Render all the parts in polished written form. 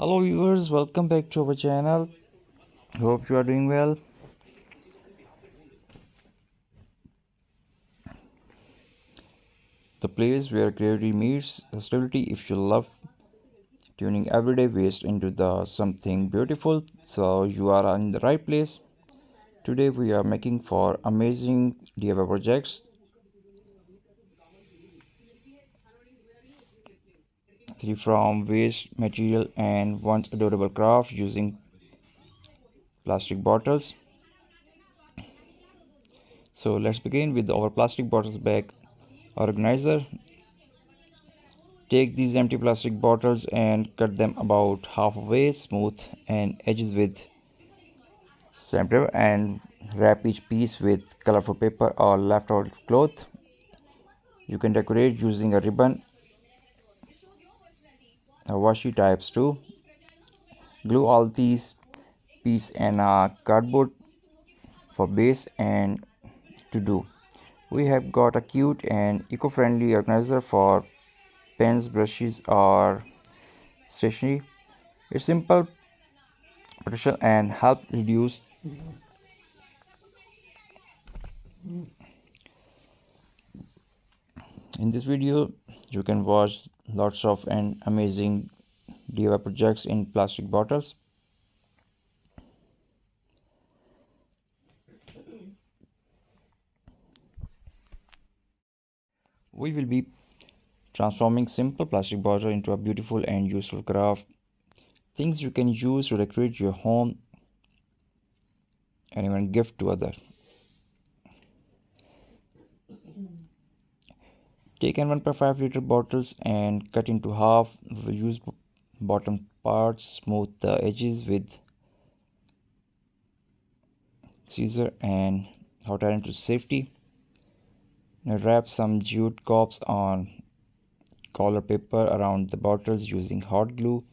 Hello viewers, welcome back to our channel. Hope you are doing well. The place where creativity meets sustainability. If you love tuning everyday waste into the something beautiful, so you are in the right place. Today we are making for amazing DIY projects. Three from waste material and once adorable craft using plastic bottles. So let's begin with our plastic bottles bag organizer. Take these empty plastic bottles and cut them about halfway, smooth and edges with sandpaper and wrap each piece with colorful paper or leftover cloth. You can decorate using a ribbon, a washi types too. Glue all these pieces and a cardboard for base and to do. We have got a cute and eco-friendly organizer for pens, brushes or stationery. It's simple, practical and help reduce. In this video you can watch lots of and amazing DIY projects in plastic bottles. We will be transforming simple plastic bottle into a beautiful and useful craft. Things you can use to decorate your home and even gift to others. Take an 1.5-liter bottles and cut into half. Use bottom parts, smooth the edges with scissor and hot iron to safety. Now wrap some jute cords on color paper around the bottles using hot glue.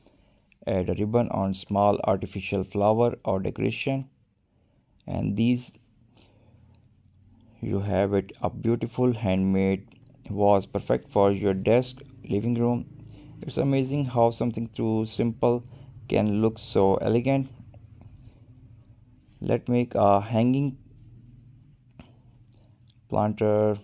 Add a ribbon on small artificial flower or decoration, and these you have it a beautiful handmade vase perfect for your desk, living room. It's amazing how something too simple can look so elegant. Let's make a hanging planter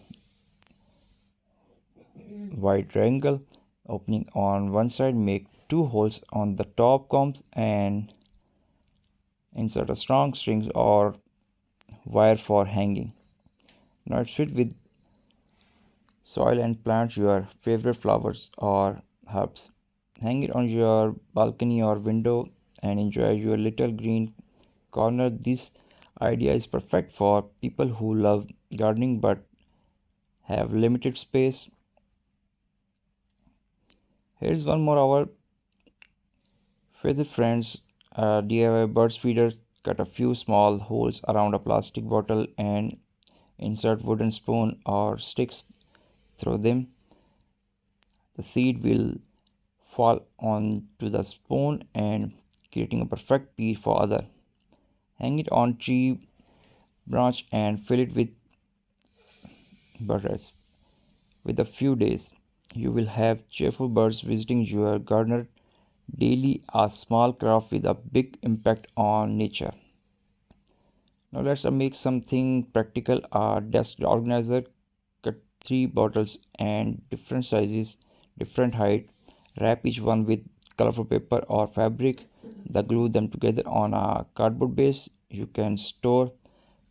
wide triangle opening on one side. Make two holes on the top combs and insert a strong string or wire for hanging. Now it's fit with soil and plant your favorite flowers or herbs. Hang it on your balcony or window and enjoy your little green corner. This idea is perfect for people who love gardening but have limited space. Here's one more our feather friends DIY birds feeder. Cut a few small holes around a plastic bottle and insert wooden spoon or sticks through them. The seed will fall onto the spoon and creating a perfect piece for other. Hang it on tree branch and fill it with birds. With a few days, you will have cheerful birds visiting your garden daily. A small craft with a big impact on nature. Now let's make something practical. A desk organizer. Cut 3 bottles and different sizes, different height. Wrap each one with colorful paper or fabric. Glue them together on a cardboard base. You can store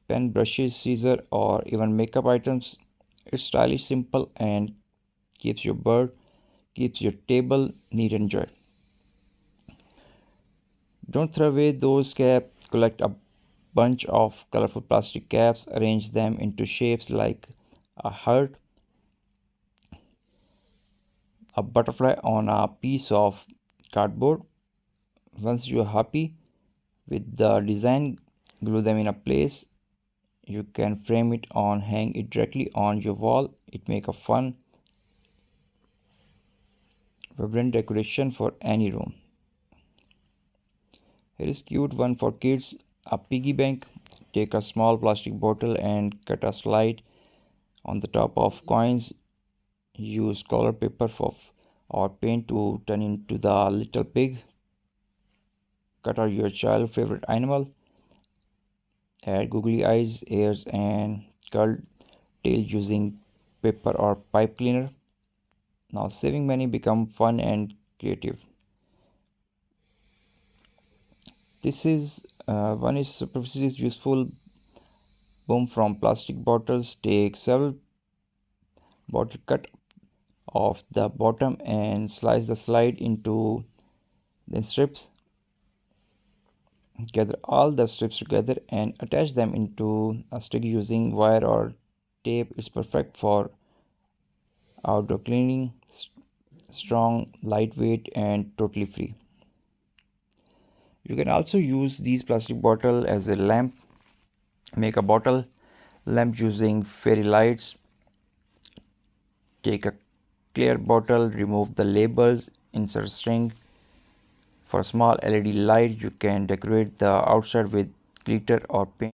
pen, brushes, scissors, or even makeup items. It's stylish, simple, and keeps your table neat and dry. Don't throw away those caps. Collect a bunch of colorful plastic caps. Arrange them into shapes like a heart, a butterfly on a piece of cardboard. Once you are happy with the design, glue them in a place. You can frame it or hang it directly on your wall. It makes a fun, vibrant decoration for any room. Here is cute one for kids, a piggy bank. Take a small plastic bottle and cut a slide on the top of coins. Use color paper or paint to turn into the little pig. cut out your child favorite animal. Add googly eyes, ears, and curled tail using paper or pipe cleaner. Now saving money become fun and creative. This is one is superficially useful. Boom from plastic bottles. Take several bottle, cut off the bottom and slice the slide into the strips. Gather all the strips together and attach them into a stick using wire or tape. It's perfect for outdoor cleaning. Strong, lightweight, and totally free. You can also use these plastic bottle as a lamp. Make a bottle lamp using fairy lights. Take a clear bottle, remove the labels, insert string. For small LED light, you can decorate the outside with glitter or paint.